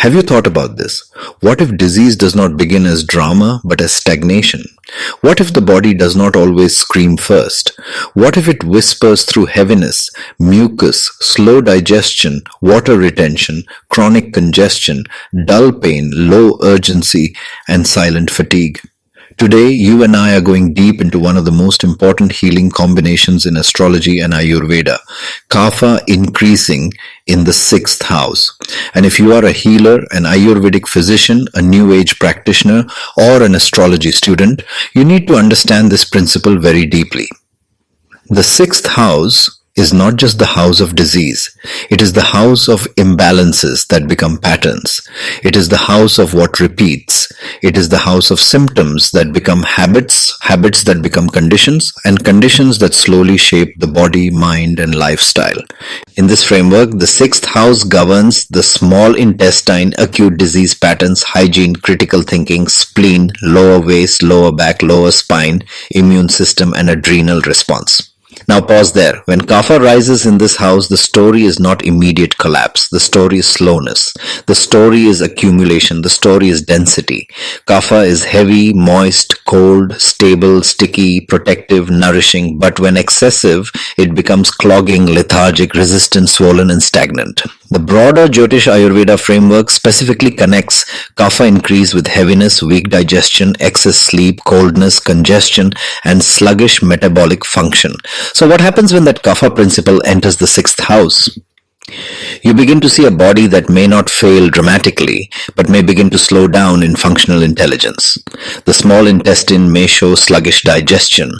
Have you thought about this? What if disease does not begin as drama but as stagnation? What if the body does not always scream first? What if it whispers through heaviness, mucus, slow digestion, water retention, chronic congestion, dull pain, low urgency, and silent fatigue? Today, you and I are going deep into one of the most important healing combinations in astrology and Ayurveda, Kapha increasing in the sixth house. And if you are a healer, an Ayurvedic physician, a New Age practitioner, or an astrology student, you need to understand this principle very deeply. The sixth house is not just the house of disease. It is the house of imbalances that become patterns. It is the house of what repeats. It is the house of symptoms that become habits, habits that become conditions, and conditions that slowly shape the body, mind, and lifestyle. In this framework, the sixth house governs the small intestine, acute disease patterns, hygiene, critical thinking, spleen, lower waist, lower back, lower spine, immune system, and adrenal response. Now pause there. When Kapha rises in this house, the story is not immediate collapse. The story is slowness. The story is accumulation. The story is density. Kapha is heavy, moist, cold, stable, sticky, protective, nourishing. But when excessive, it becomes clogging, lethargic, resistant, swollen, and stagnant. The broader Jyotish Ayurveda framework specifically connects Kapha increase with heaviness, weak digestion, excess sleep, coldness, congestion, and sluggish metabolic function. So what happens when that Kapha principle enters the sixth house? You begin to see a body that may not fail dramatically, but may begin to slow down in functional intelligence. The small intestine may show sluggish digestion.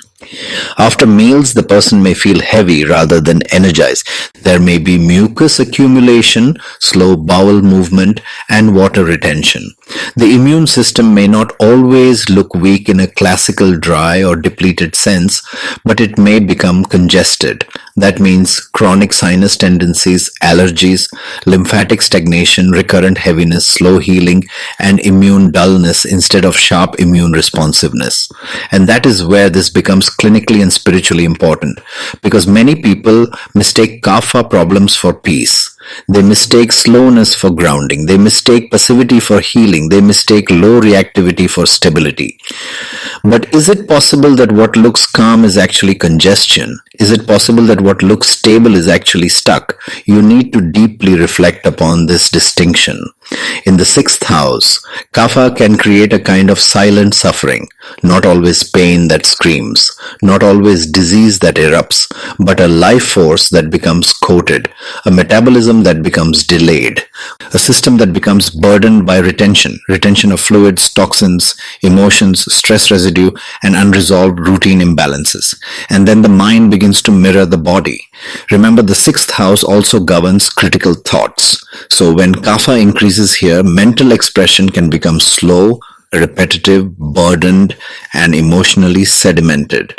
After meals, the person may feel heavy rather than energized. There may be mucus accumulation, slow bowel movement, and water retention. The immune system may not always look weak in a classical dry or depleted sense, but it may become congested. That means chronic sinus tendencies, allergies, lymphatic stagnation, recurrent heaviness, slow healing, and immune dullness instead of sharp immune responsiveness. And that is where this becomes clinically and spiritually important, because many people mistake Kapha problems for peace. They mistake slowness for grounding. They mistake passivity for healing. They mistake low reactivity for stability. But is it possible that what looks calm is actually congestion? Is it possible that what looks stable is actually stuck? You need to deeply reflect upon this distinction. In the sixth house, Kapha can create a kind of silent suffering, not always pain that screams, not always disease that erupts, but a life force that becomes coated, a metabolism that becomes delayed, a system that becomes burdened by retention of fluids, toxins, emotions, stress residue, and unresolved routine imbalances. And then the mind begins to mirror the body. Remember, the sixth house also governs critical thoughts. So when Kapha increases here, mental expression can become slow, repetitive, burdened, and emotionally sedimented.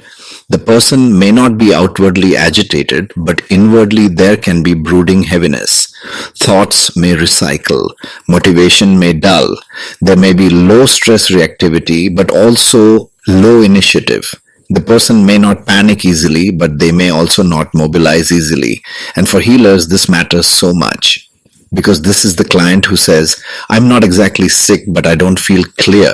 The person may not be outwardly agitated, but inwardly there can be brooding heaviness. Thoughts may recycle. Motivation may dull. There may be low stress reactivity, but also low initiative. The person may not panic easily, but they may also not mobilize easily. And for healers, this matters so much, because this is the client who says, I'm not exactly sick, but I don't feel clear.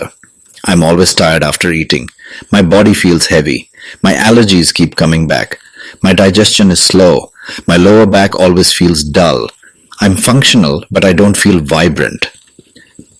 I'm always tired after eating. My body feels heavy. My allergies keep coming back. My digestion is slow. My lower back always feels dull. I'm functional, but I don't feel vibrant.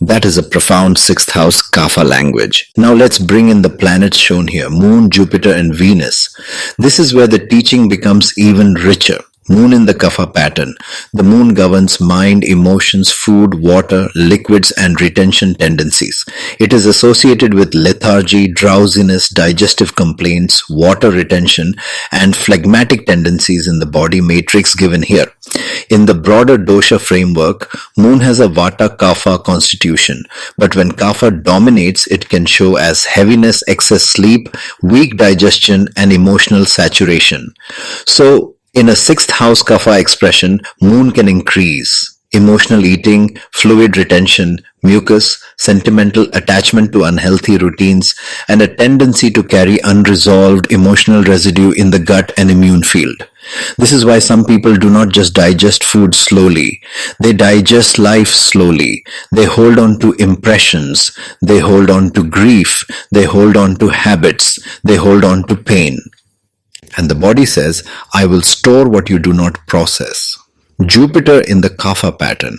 That is a profound sixth house Kapha language. Now let's bring in the planets shown here, Moon, Jupiter, and Venus. This is where the teaching becomes even richer. Moon in the Kapha pattern. The moon governs mind, emotions, food, water, liquids, and retention tendencies. It is associated with lethargy, drowsiness, digestive complaints, water retention, and phlegmatic tendencies in the body matrix given here. In the broader dosha framework, moon has a Vata Kapha constitution, but when Kapha dominates, it can show as heaviness, excess sleep, weak digestion, and emotional saturation. So, in a sixth house Kapha expression, moon can increase emotional eating, fluid retention, mucus, sentimental attachment to unhealthy routines, and a tendency to carry unresolved emotional residue in the gut and immune field. This is why some people do not just digest food slowly, they digest life slowly. They hold on to impressions, they hold on to grief, they hold on to habits, they hold on to pain. And the body says, I will store what you do not process. Jupiter in the Kapha pattern.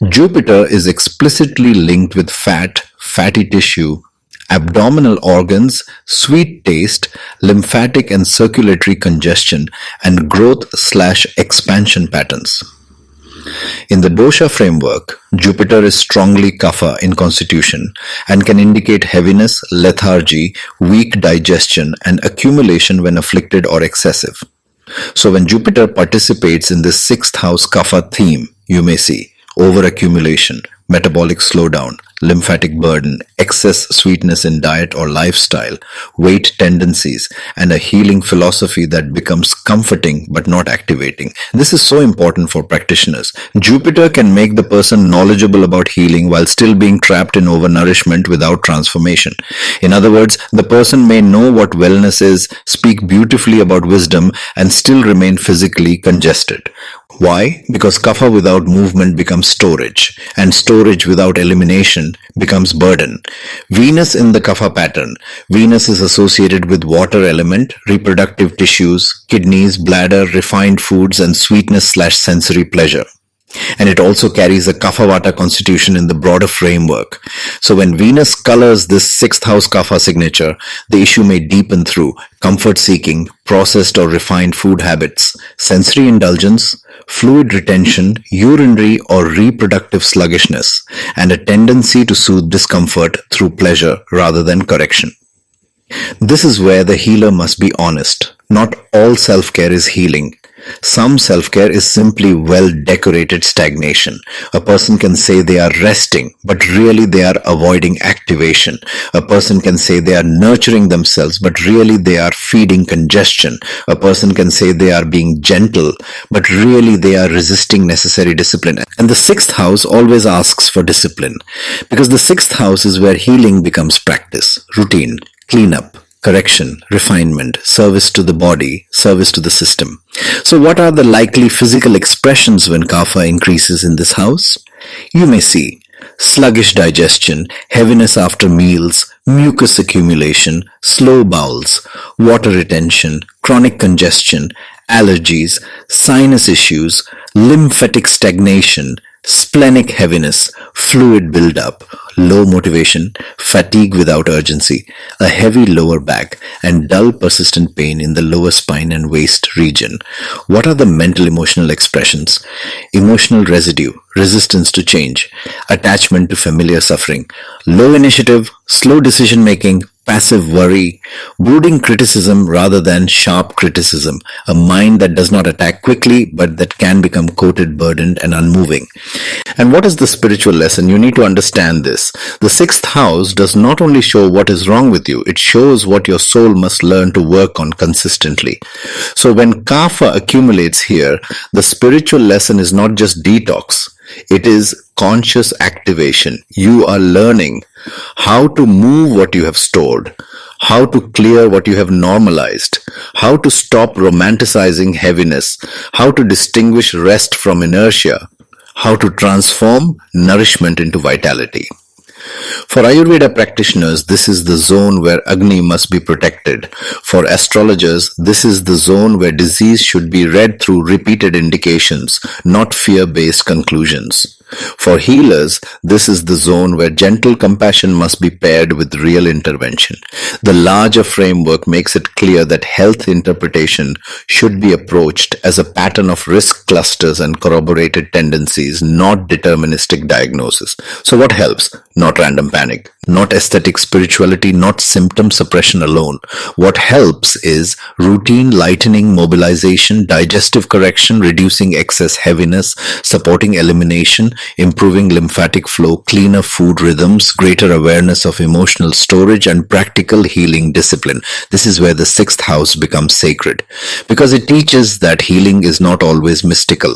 Jupiter is explicitly linked with fat, fatty tissue, abdominal organs, sweet taste, lymphatic and circulatory congestion, and growth/expansion patterns. In the dosha framework, Jupiter is strongly Kapha in constitution and can indicate heaviness, lethargy, weak digestion, and accumulation when afflicted or excessive. So when Jupiter participates in this sixth house Kapha theme, you may see overaccumulation, metabolic slowdown, lymphatic burden, excess sweetness in diet or lifestyle, weight tendencies, and a healing philosophy that becomes comforting but not activating. This is so important for practitioners. Jupiter can make the person knowledgeable about healing while still being trapped in overnourishment without transformation. In other words, the person may know what wellness is, speak beautifully about wisdom, and still remain physically congested. Why? Because Kapha without movement becomes storage, and storage without elimination becomes burden. Venus in the Kapha pattern. Venus is associated with water element, reproductive tissues, kidneys, bladder, refined foods, and sweetness/sensory pleasure. And it also carries a Kapha-Vata constitution in the broader framework. So when Venus colors this sixth house Kapha signature, the issue may deepen through comfort-seeking, processed or refined food habits, sensory indulgence, fluid retention, urinary or reproductive sluggishness, and a tendency to soothe discomfort through pleasure rather than correction. This is where the healer must be honest. Not all self-care is healing. Some self-care is simply well-decorated stagnation. A person can say they are resting, but really they are avoiding activation. A person can say they are nurturing themselves, but really they are feeding congestion. A person can say they are being gentle, but really they are resisting necessary discipline. And the sixth house always asks for discipline, because the sixth house is where healing becomes practice, routine, cleanup, correction, refinement, service to the body, service to the system. So what are the likely physical expressions when Kapha increases in this house? You may see sluggish digestion, heaviness after meals, mucus accumulation, slow bowels, water retention, chronic congestion, allergies, sinus issues, lymphatic stagnation, splenic heaviness, fluid buildup, low motivation, fatigue without urgency, a heavy lower back, and dull persistent pain in the lower spine and waist region. What are the mental emotional expressions? Emotional residue, resistance to change, attachment to familiar suffering, low initiative, slow decision making, passive worry, brooding criticism rather than sharp criticism, a mind that does not attack quickly but that can become coated, burdened, and unmoving. And what is the spiritual lesson? You need to understand this. The sixth house does not only show what is wrong with you, it shows what your soul must learn to work on consistently. So when Kapha accumulates here, the spiritual lesson is not just detox. It is conscious activation. You are learning how to move what you have stored, how to clear what you have normalized, how to stop romanticizing heaviness, how to distinguish rest from inertia, how to transform nourishment into vitality. For Ayurveda practitioners, this is the zone where Agni must be protected. For astrologers, this is the zone where disease should be read through repeated indications, not fear-based conclusions. For healers, this is the zone where gentle compassion must be paired with real intervention. The larger framework makes it clear that health interpretation should be approached as a pattern of risk clusters and corroborated tendencies, not deterministic diagnosis. So what helps? Not random panic, not aesthetic spirituality, not symptom suppression alone. What helps is routine lightening, mobilization, digestive correction, reducing excess heaviness, supporting elimination, improving lymphatic flow, cleaner food rhythms, greater awareness of emotional storage, and practical healing discipline. This is where the sixth house becomes sacred, because it teaches that healing is not always mystical.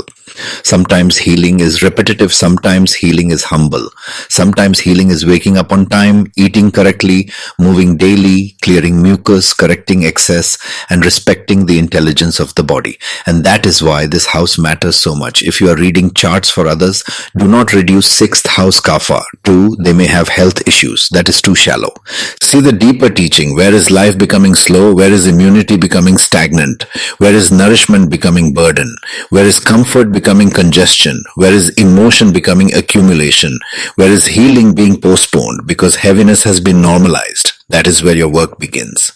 Sometimes healing is repetitive, sometimes healing is humble. Sometimes healing is waking up on time, eating correctly, moving daily, clearing mucus, correcting excess, and respecting the intelligence of the body. And that is why this house matters so much. If you are reading charts for others, do not reduce 6th house Kapha to they may have health issues. That is too shallow. See the deeper teaching. Where is life becoming slow? Where is immunity becoming stagnant? Where is nourishment becoming burden? Where is comfort becoming congestion? Where is emotion becoming accumulation? Where is healing being postponed because heaviness has been normalized? That is where your work begins.